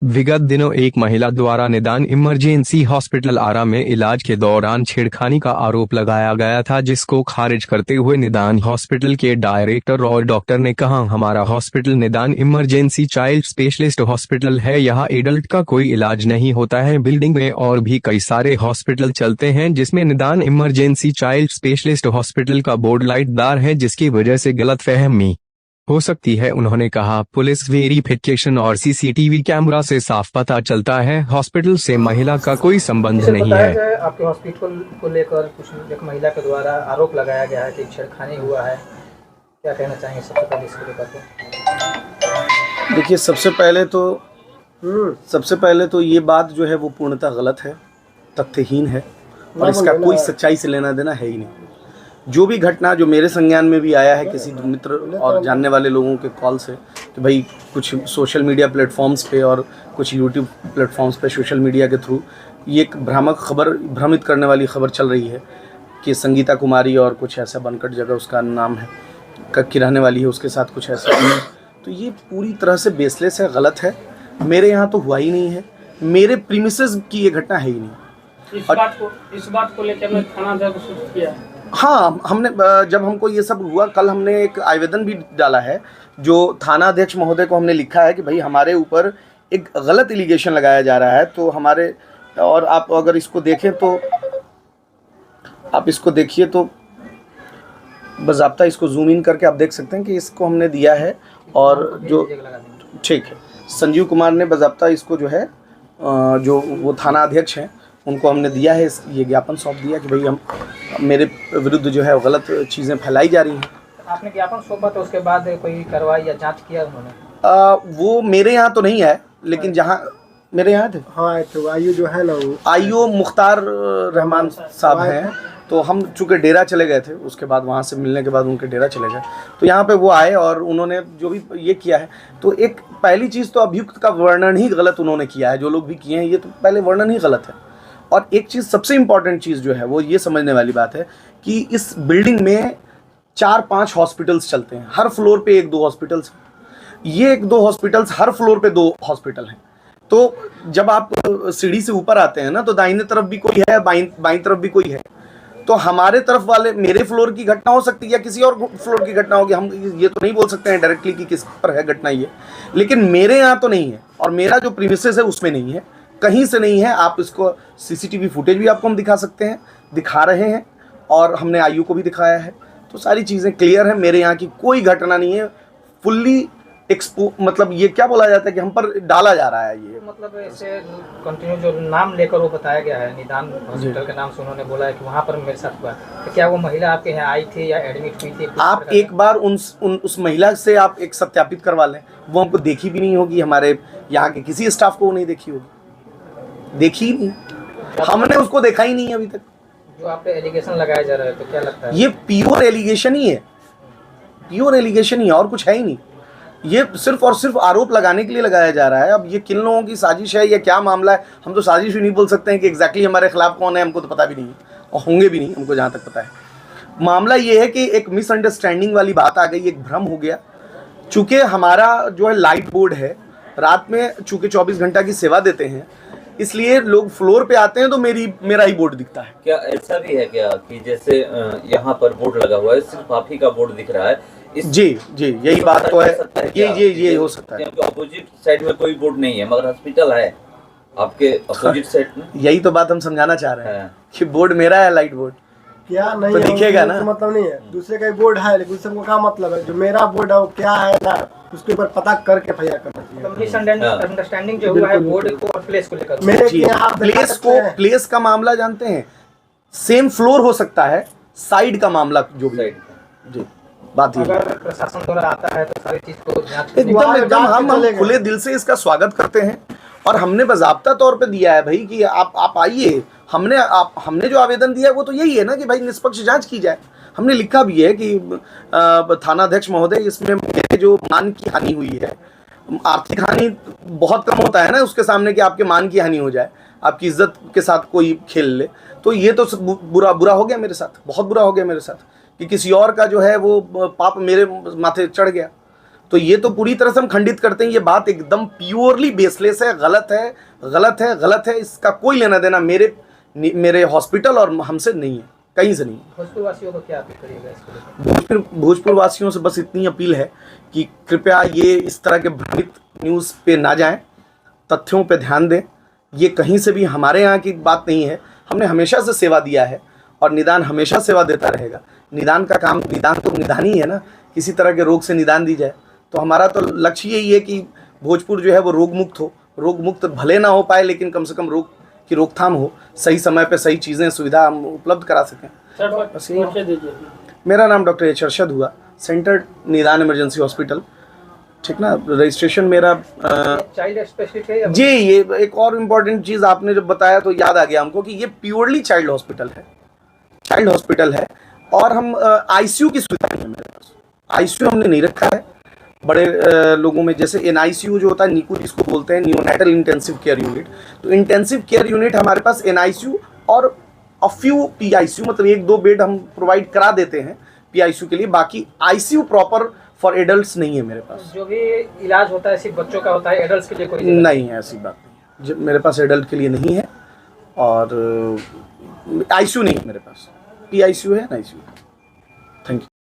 विगत दिनों एक महिला द्वारा निदान इमरजेंसी हॉस्पिटल आरा में इलाज के दौरान छेड़खानी का आरोप लगाया गया था, जिसको खारिज करते हुए निदान हॉस्पिटल के डायरेक्टर और डॉक्टर ने कहा, हमारा हॉस्पिटल निदान इमरजेंसी चाइल्ड स्पेशलिस्ट हॉस्पिटल है, यहाँ एडल्ट का कोई इलाज नहीं होता है। बिल्डिंग में और भी कई सारे हॉस्पिटल चलते हैं जिसमें निदान इमरजेंसी चाइल्ड स्पेशलिस्ट हॉस्पिटल का बोर्ड लाइटदार है, जिसकी वजह से गलतफहमी हो सकती है। उन्होंने कहा, पुलिस वेरिफिकेशन और सीसीटीवी कैमरा से साफ पता चलता है, हॉस्पिटल से महिला का कोई संबंध नहीं है। आपके हॉस्पिटल को लेकर कुछ एक महिला के द्वारा आरोप लगाया गया है कि छेड़खानी हुआ है, क्या कहना चाहेंगे सबसे पहले इसके लेकर? देखिए, सबसे पहले तो ये बात जो है वो पूर्णतः गलत है, तथ्यहीन है और इसका कोई सच्चाई से लेना देना है ही नहीं। जो भी घटना जो मेरे संज्ञान में भी आया है किसी मित्र और जानने वाले लोगों के कॉल से कि भाई कुछ सोशल मीडिया प्लेटफॉर्म्स पे और कुछ यूट्यूब प्लेटफॉर्म्स पे सोशल मीडिया के थ्रू ये एक भ्रामक खबर, भ्रमित करने वाली खबर चल रही है कि संगीता कुमारी और कुछ ऐसा बनकट जगह उसका नाम है की रहने वाली है, उसके साथ कुछ ऐसा है। तो ये पूरी तरह से बेसलेस है, गलत है। मेरे यहाँ तो हुआ ही नहीं है, मेरे प्रीमिसेस की ये घटना है ही नहीं। इस बात को लेकर हमने थाना जाकर किया। हाँ, हमने जब हमको ये सब हुआ, कल हमने एक आवेदन भी डाला है जो थाना अध्यक्ष महोदय को हमने लिखा है कि भाई हमारे ऊपर एक गलत एलिगेशन लगाया जा रहा है। तो हमारे, और आप अगर इसको देखें तो आप इसको देखिए तो बाज़ाब्ता इसको जूम इन करके आप देख सकते हैं कि इसको हमने दिया है। और जो ठीक है, संजीव कुमार ने बाज़ाब्ता इसको जो है जो वो थाना अध्यक्ष हैं उनको हमने दिया है, ये ज्ञापन सौंप दिया कि भाई हम मेरे विरुद्ध जो है गलत चीज़ें फैलाई जा रही हैं। आपने ज्ञापन सौंपा तो उसके बाद कोई कार्रवाई या जांच किया उन्होंने? वो मेरे यहाँ तो नहीं है, लेकिन जहाँ मेरे यहाँ थे, हाँ, तो आईओ जो है ना, आईओ मुख्तार रहमान साहब हैं। तो हम चूँकि डेरा चले गए थे, उसके बाद वहाँ से मिलने के बाद उनके डेरा चले गए, तो यहाँ पे वो आए और उन्होंने जो भी ये किया है, तो एक पहली चीज़ तो अभियुक्त का वर्णन ही गलत उन्होंने किया है। जो लोग भी किए हैं ये तो पहले वर्णन ही गलत है। और एक चीज़, सबसे इम्पॉर्टेंट चीज़ जो है वो ये समझने वाली बात है कि इस बिल्डिंग में 4-5 हॉस्पिटल्स चलते हैं, हर फ्लोर पे 1-2 हॉस्पिटल्स। ये 1-2 हॉस्पिटल्स, हर फ्लोर पे 2 हॉस्पिटल हैं। तो जब आप सीढ़ी से ऊपर आते हैं ना, तो दाहिने तरफ भी कोई है, बाईं तरफ भी कोई है। तो हमारे तरफ वाले, मेरे फ्लोर की घटना हो सकती है या किसी और फ्लोर की घटना होगी, हम ये तो नहीं बोल सकते हैं डायरेक्टली कि किस पर है घटना ये, लेकिन मेरे यहाँ तो नहीं है और मेरा जो प्रीमिसेस है उसमें नहीं है, कहीं से नहीं है। आप इसको सीसीटीवी फुटेज भी आपको हम दिखा सकते हैं, दिखा रहे हैं, और हमने आईयू को भी दिखाया है। तो सारी चीज़ें क्लियर है, मेरे यहाँ की कोई घटना नहीं है। फुल्ली मतलब ये क्या बोला जाता है कि हम पर डाला जा रहा है ये, मतलब ऐसे कंटिन्यू जो नाम लेकर वो बताया गया है निदान हॉस्पिटल के नाम से, उन्होंने बोला है कि वहाँ पर मेरे साथ हुआ। तो क्या वो महिला आपके यहाँ आई थी या एडमिट हुई थी? आप एक बार उस महिला से आप एक सत्यापित करवा लें, वो हमको देखी भी नहीं होगी, हमारे यहाँ के किसी स्टाफ को वो नहीं देखी होगी, देखी ही नहीं, हमने उसको देखा ही नहीं अभी तक। जो आप पे एलिगेशन लगाया जा रहा है, तो क्या लगता है? ये प्योर एलिगेशन ही है, प्योर एलिगेशन ही है, और कुछ है ही नहीं। ये सिर्फ और सिर्फ आरोप लगाने के लिए लगाया जा रहा है। अब ये किन लोगों की साजिश है या क्या मामला है, हम तो साजिश भी नहीं बोल सकते हैं कि एग्जैक्टली हमारे खिलाफ कौन है, हमको तो पता भी नहीं है और होंगे भी नहीं, हमको जहाँ तक पता है। मामला ये है कि एक मिसअंडरस्टैंडिंग वाली बात आ गई, एक भ्रम हो गया। चूँकि हमारा जो है लाइट बोर्ड है, रात में चूँकि 24 घंटा की सेवा देते हैं, इसलिए लोग फ्लोर पे आते हैं तो मेरा ही बोर्ड दिखता है। क्या ऐसा भी है क्या कि जैसे यहाँ पर बोर्ड लगा हुआ है, सिर्फ आप ही का बोर्ड दिख रहा है? जी यही बात तो है, ये हो सकता है। अपोजिट साइड में कोई बोर्ड नहीं है मगर हॉस्पिटल है आपके अपोजिट साइड में। यही तो बात हम समझाना चाह रहे हैं कि बोर्ड मेरा है, लाइट बोर्ड क्या नहीं तो दिखेगा ना, मतलब नहीं है, दूसरे का बोर्ड है, लेकिन उससे क्या मतलब है? जो मेरा बोर्ड है वो क्या है ना, उसके ऊपर पता करके फैया करना चाहिए। अंडरस्टैंडिंग जो हुआ है बोर्ड को और प्लेस को लेकर, प्लेस का मामला जानते हैं, सेम फ्लोर हो सकता है, साइड का मामला जो भी जी बात, अगर प्रशासन द्वारा आता है तो सारी चीज को एकदम हम खुले दिल से इसका स्वागत करते हैं। और हमने बाज़ाब्ता तौर पे दिया है भाई कि आप आइए। हमने जो आवेदन दिया है वो तो यही है ना कि भाई निष्पक्ष जांच की जाए। हमने लिखा भी है कि थाना अध्यक्ष महोदय, इसमें मेरे जो मान की हानि हुई है, आर्थिक हानि बहुत कम होता है ना उसके सामने कि आपके मान की हानि हो जाए, आपकी इज्जत के साथ कोई खेल ले। तो ये तो बुरा हो गया मेरे साथ, बहुत बुरा हो गया मेरे साथ कि किसी और का जो है वो पाप मेरे माथे चढ़ गया। तो ये तो पूरी तरह से हम खंडित करते हैं। ये बात एकदम प्योरली बेसलेस है, गलत है, गलत है, गलत है। इसका कोई लेना देना मेरे हॉस्पिटल और हमसे नहीं है, कहीं से नहीं है। भोजपुर वासियों को क्या अपील करिएगा इसको लेकर? भोजपुर वासियों से बस इतनी अपील है कि कृपया ये इस तरह के भ्रमित न्यूज़ पे ना जाएं, तथ्यों पे ध्यान दें। ये कहीं से भी हमारे यहाँ की बात नहीं है। हमने हमेशा से सेवा दिया है और निदान हमेशा सेवा देता रहेगा। निदान का काम, निदान तो निदान ही है ना, किसी तरह के रोग से निदान दी जाए। तो हमारा तो लक्ष्य यही है कि भोजपुर जो है वो रोग मुक्त हो। रोग मुक्त भले ना हो पाए, लेकिन कम से कम रोग की रोकथाम हो, सही समय पे सही चीज़ें सुविधा हम उपलब्ध करा सकें। बस यही। मेरा नाम डॉक्टर एच अरशद हुआ, सेंटर निदान इमरजेंसी हॉस्पिटल, ठीक ना। रजिस्ट्रेशन मेरा चाइल्ड स्पेसिफिक है या जी। ये एक और इम्पॉर्टेंट चीज़ आपने जब बताया तो याद आ गया हमको कि ये प्योरली चाइल्ड हॉस्पिटल है, चाइल्ड हॉस्पिटल है। और हम आईसीयू की सुविधा नहीं है मेरे पास। आईसीयू हमने नहीं रखा है। बड़े लोगों में जैसे एनआईसीयू जो होता है, नीकू जिसको बोलते हैं, नियोनेटल इंटेंसिव केयर यूनिट, तो इंटेंसिव केयर यूनिट हमारे पास एनआईसीयू और अ फ्यू पीआईसीयू, मतलब 1-2 बेड हम प्रोवाइड करा देते हैं पीआईसीयू के लिए। बाकी आईसीयू प्रॉपर फॉर एडल्ट्स नहीं है मेरे पास। जो भी इलाज होता है सिर्फ बच्चों का होता है, एडल्ट्स के लिए कोई नहीं है, ऐसी बात नहीं है। मेरे पास एडल्ट के लिए नहीं है और आईसीयू नहीं है मेरे पास। पीआईसीयू है, एनआईसीयू है। Thank you.